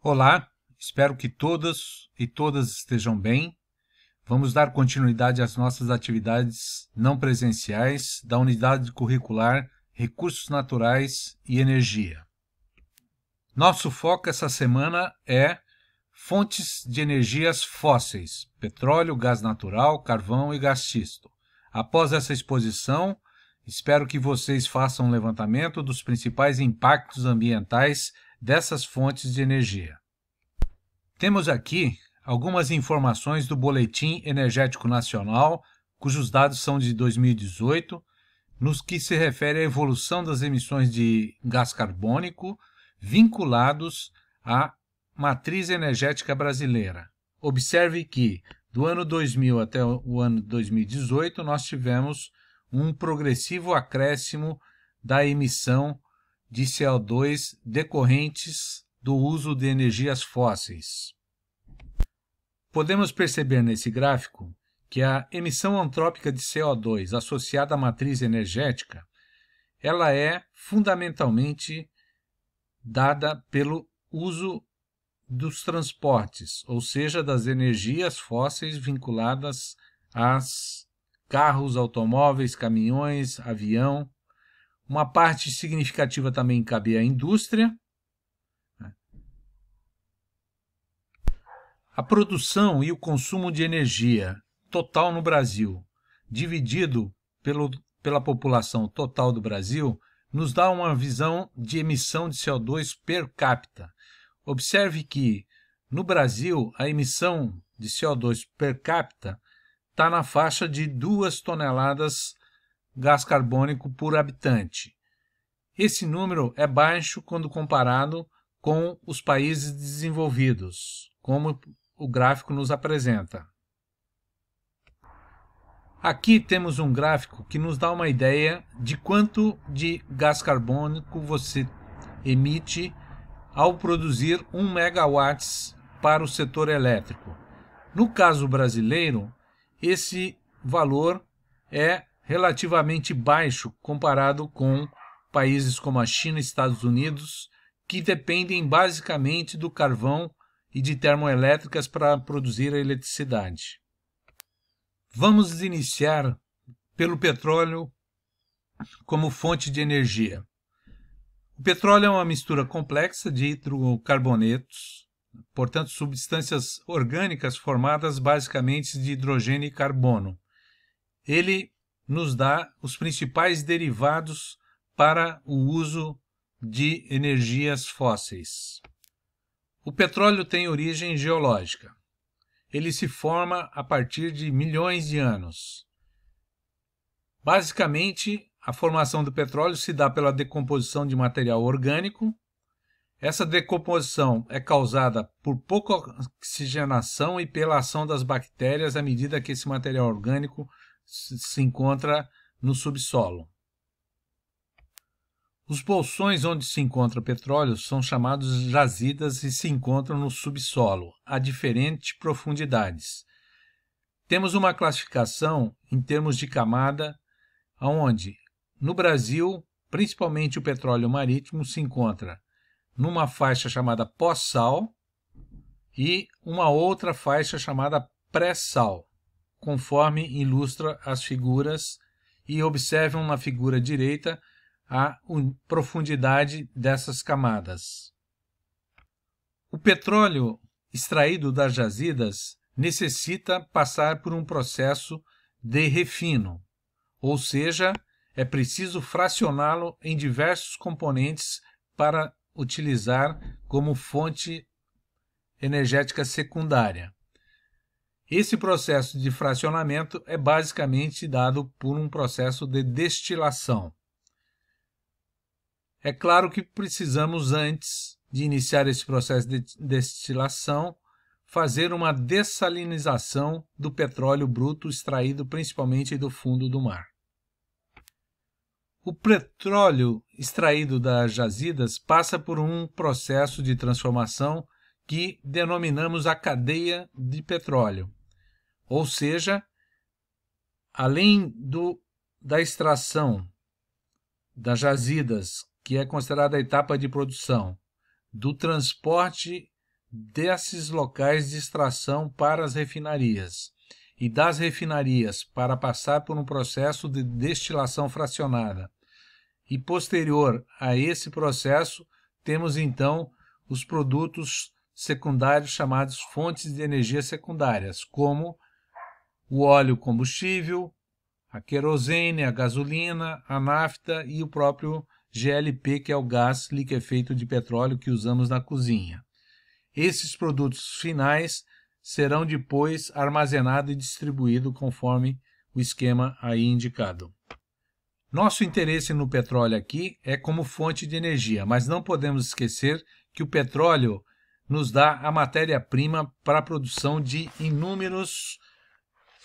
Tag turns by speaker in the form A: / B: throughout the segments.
A: Olá, espero que todas e todas estejam bem. Vamos dar continuidade às nossas atividades não presenciais da unidade curricular Recursos Naturais e Energia. Nosso foco essa semana é fontes de energias fósseis, petróleo, gás natural, carvão e gás xisto. Após essa exposição, espero que vocês façam um levantamento dos principais impactos ambientais dessas fontes de energia. Temos aqui algumas informações do Boletim Energético Nacional, cujos dados são de 2018, nos que se refere à evolução das emissões de gás carbônico vinculados à matriz energética brasileira. Observe que, do ano 2000 até o ano 2018, nós tivemos um progressivo acréscimo da emissão de CO2 decorrentes do uso de energias fósseis. Podemos perceber nesse gráfico que a emissão antrópica de CO2 associada à matriz energética, ela é fundamentalmente dada pelo uso dos transportes, ou seja, das energias fósseis vinculadas aos carros, automóveis, caminhões, avião. Uma parte significativa também cabe à indústria. A produção e o consumo de energia total no Brasil, dividido pela população total do Brasil, nos dá uma visão de emissão de CO2 per capita. Observe que, no Brasil, a emissão de CO2 per capita está na faixa de 2 toneladas gás carbônico por habitante. Esse número é baixo quando comparado com os países desenvolvidos, como o gráfico nos apresenta. Aqui temos um gráfico que nos dá uma ideia de quanto de gás carbônico você emite ao produzir 1 megawatts para o setor elétrico. No caso brasileiro, esse valor é relativamente baixo comparado com países como a China e Estados Unidos, que dependem basicamente do carvão e de termoelétricas para produzir a eletricidade. Vamos iniciar pelo petróleo como fonte de energia. O petróleo é uma mistura complexa de hidrocarbonetos, portanto, substâncias orgânicas formadas basicamente de hidrogênio e carbono. Ele nos dá os principais derivados para o uso de energias fósseis. O petróleo tem origem geológica. Ele se forma a partir de milhões de anos. Basicamente, a formação do petróleo se dá pela decomposição de material orgânico. Essa decomposição é causada por pouca oxigenação e pela ação das bactérias à medida que esse material orgânico se encontra no subsolo. Os bolsões onde se encontra petróleo são chamados jazidas e se encontram no subsolo, a diferentes profundidades. Temos uma classificação em termos de camada, onde, no Brasil, principalmente o petróleo marítimo se encontra numa faixa chamada pós-sal e uma outra faixa chamada pré-sal, conforme ilustra as figuras, e observam na figura direita a profundidade dessas camadas. O petróleo extraído das jazidas necessita passar por um processo de refino, ou seja, é preciso fracioná-lo em diversos componentes para utilizar como fonte energética secundária. Esse processo de fracionamento é basicamente dado por um processo de destilação. É claro que precisamos, antes de iniciar esse processo de destilação, fazer uma dessalinização do petróleo bruto extraído principalmente do fundo do mar. O petróleo extraído das jazidas passa por um processo de transformação que denominamos a cadeia de petróleo, ou seja, além da extração das jazidas, que é considerada a etapa de produção, do transporte desses locais de extração para as refinarias e das refinarias para passar por um processo de destilação fracionada. E posterior a esse processo, temos então os produtos secundários chamados fontes de energia secundárias, como o óleo combustível, a querosene, a gasolina, a nafta e o próprio GLP, que é o gás liquefeito de petróleo que usamos na cozinha. Esses produtos finais serão depois armazenados e distribuídos conforme o esquema aí indicado. Nosso interesse no petróleo aqui é como fonte de energia, mas não podemos esquecer que o petróleo nos dá a matéria-prima para a produção de inúmeros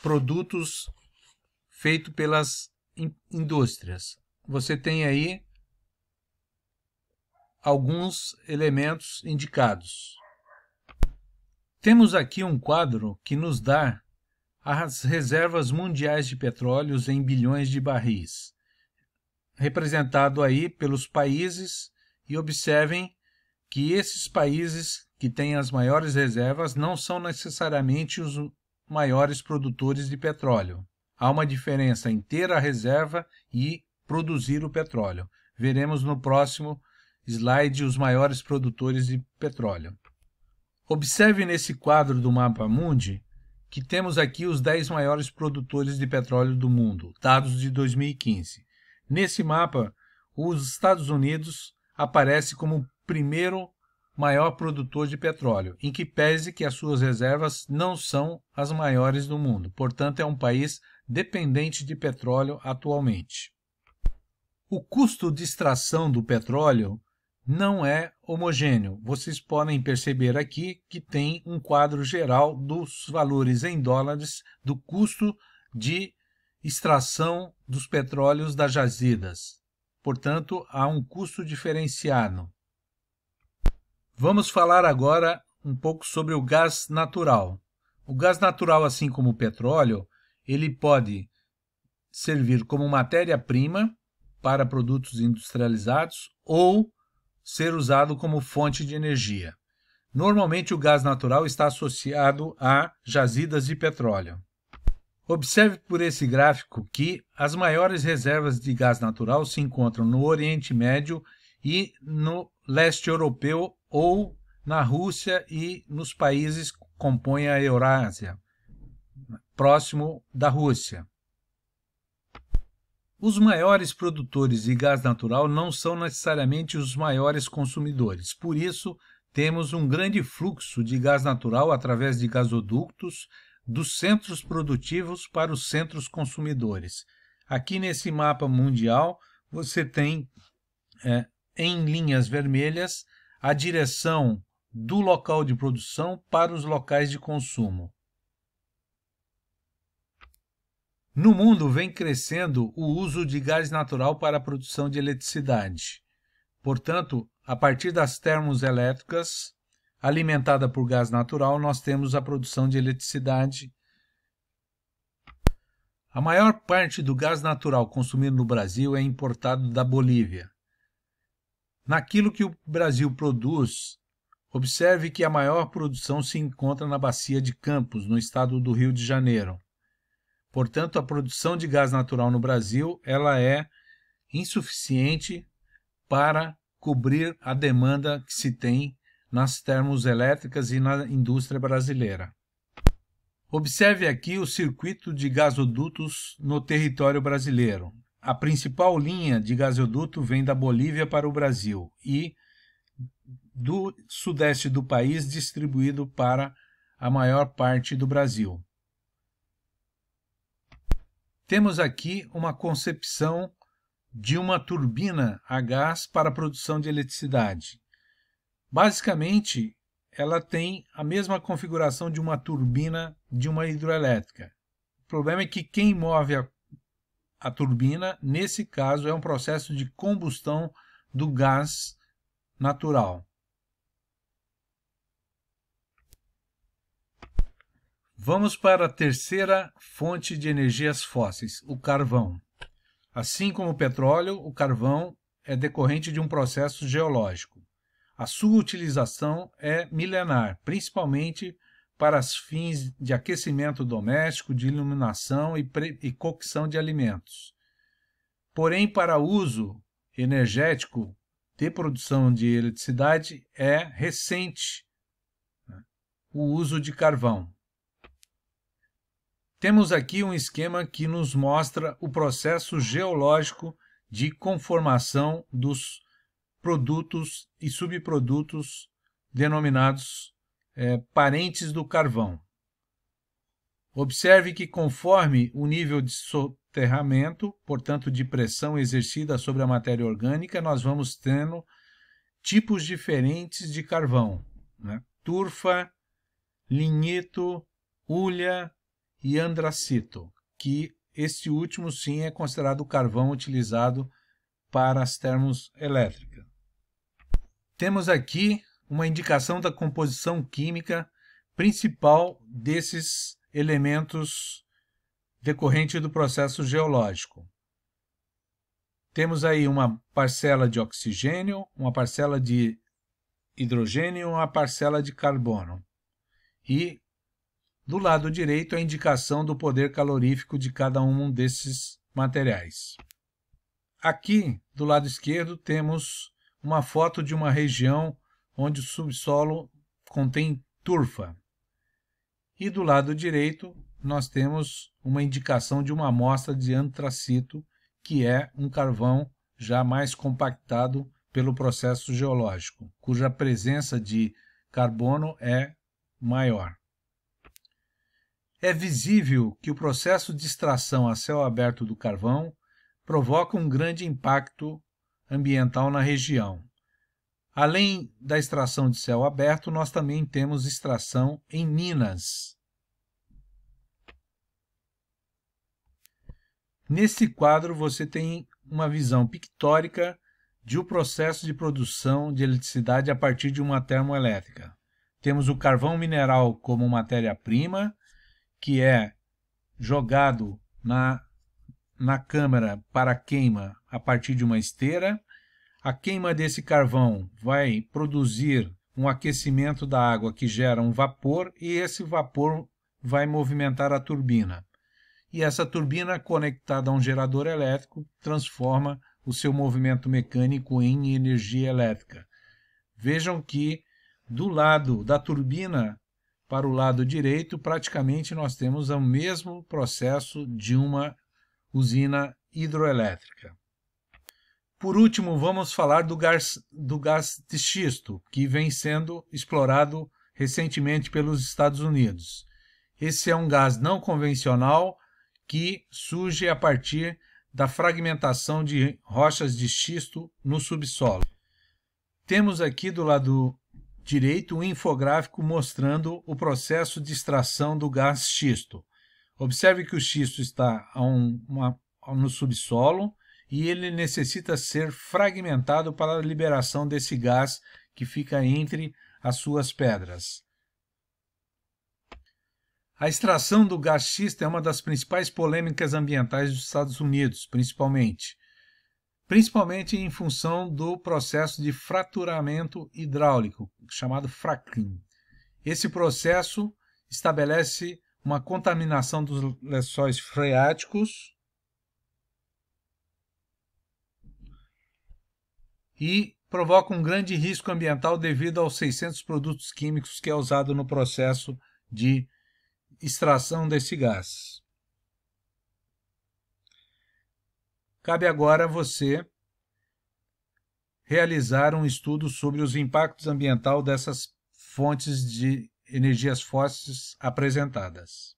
A: produtos feitos pelas indústrias. Você tem aí alguns elementos indicados. Temos aqui um quadro que nos dá as reservas mundiais de petróleo em bilhões de barris, representado aí pelos países, e observem que esses países que têm as maiores reservas não são necessariamente os maiores produtores de petróleo. Há uma diferença em ter a reserva e produzir o petróleo. Veremos no próximo slide os maiores produtores de petróleo. Observe nesse quadro do Mapa Mundi que temos aqui os 10 maiores produtores de petróleo do mundo, dados de 2015. Nesse mapa, os Estados Unidos aparece como o primeiro maior produtor de petróleo, em que pese que as suas reservas não são as maiores do mundo. Portanto, é um país dependente de petróleo atualmente. O custo de extração do petróleo não é homogêneo. Vocês podem perceber aqui que tem um quadro geral dos valores em dólares do custo de extração dos petróleos das jazidas. Portanto, há um custo diferenciado. Vamos falar agora um pouco sobre o gás natural. O gás natural, assim como o petróleo, ele pode servir como matéria-prima para produtos industrializados ou ser usado como fonte de energia. Normalmente, o gás natural está associado a jazidas de petróleo. Observe por esse gráfico que as maiores reservas de gás natural se encontram no Oriente Médio e no leste europeu, ou na Rússia e nos países que compõem a Eurásia, próximo da Rússia. Os maiores produtores de gás natural não são necessariamente os maiores consumidores. Por isso, temos um grande fluxo de gás natural através de gasodutos dos centros produtivos para os centros consumidores. Aqui nesse mapa mundial, você tem em linhas vermelhas a direção do local de produção para os locais de consumo. No mundo vem crescendo o uso de gás natural para a produção de eletricidade. Portanto, a partir das termoelétricas, alimentada por gás natural, nós temos a produção de eletricidade. A maior parte do gás natural consumido no Brasil é importado da Bolívia. Naquilo que o Brasil produz, observe que a maior produção se encontra na Bacia de Campos, no estado do Rio de Janeiro. Portanto, a produção de gás natural no Brasil ela é insuficiente para cobrir a demanda que se tem nas termoelétricas e na indústria brasileira. Observe aqui o circuito de gasodutos no território brasileiro. A principal linha de gasoduto vem da Bolívia para o Brasil e do sudeste do país distribuído para a maior parte do Brasil. Temos aqui uma concepção de uma turbina a gás para a produção de eletricidade. Basicamente, ela tem a mesma configuração de uma turbina de uma hidroelétrica. O problema é que quem move a turbina, nesse caso, é um processo de combustão do gás natural. Vamos para a terceira fonte de energias fósseis, o carvão. Assim como o petróleo, o carvão é decorrente de um processo geológico. A sua utilização é milenar, principalmente para os fins de aquecimento doméstico, de iluminação e cocção de alimentos. Porém, para uso energético de produção de eletricidade é recente, né, o uso de carvão. Temos aqui um esquema que nos mostra o processo geológico de conformação dos produtos e subprodutos denominados parentes do carvão. Observe que conforme o nível de soterramento, portanto de pressão exercida sobre a matéria orgânica, nós vamos tendo tipos diferentes de carvão, né? Turfa, lignito, hulha e andracito, que este último sim é considerado o carvão utilizado para as termoelétricas. Temos aqui uma indicação da composição química principal desses elementos decorrente do processo geológico. Temos aí uma parcela de oxigênio, uma parcela de hidrogênio e uma parcela de carbono. E do lado direito a indicação do poder calorífico de cada um desses materiais. Aqui, do lado esquerdo, temos uma foto de uma região onde o subsolo contém turfa. E do lado direito, nós temos uma indicação de uma amostra de antracito, que é um carvão já mais compactado pelo processo geológico, cuja presença de carbono é maior. É visível que o processo de extração a céu aberto do carvão provoca um grande impacto ambiental na região. Além da extração de céu aberto, nós também temos extração em minas. Neste quadro você tem uma visão pictórica de um processo de produção de eletricidade a partir de uma termoelétrica. Temos o carvão mineral como matéria-prima, que é jogado na câmara para queima a partir de uma esteira. A queima desse carvão vai produzir um aquecimento da água que gera um vapor e esse vapor vai movimentar a turbina. E essa turbina, conectada a um gerador elétrico, transforma o seu movimento mecânico em energia elétrica. Vejam que do lado da turbina para o lado direito, praticamente nós temos o mesmo processo de uma usina hidroelétrica. Por último, vamos falar do gás de xisto, que vem sendo explorado recentemente pelos Estados Unidos. Esse é um gás não convencional que surge a partir da fragmentação de rochas de xisto no subsolo. Temos aqui do lado direito um infográfico mostrando o processo de extração do gás xisto. Observe que o xisto está no subsolo e ele necessita ser fragmentado para a liberação desse gás que fica entre as suas pedras. A extração do gás xisto é uma das principais polêmicas ambientais dos Estados Unidos, principalmente em função do processo de fraturamento hidráulico, chamado fracking. Esse processo estabelece uma contaminação dos lençóis freáticos e provoca um grande risco ambiental devido aos 600 produtos químicos que é usado no processo de extração desse gás. Cabe agora a você realizar um estudo sobre os impactos ambientais dessas fontes de energias fósseis apresentadas.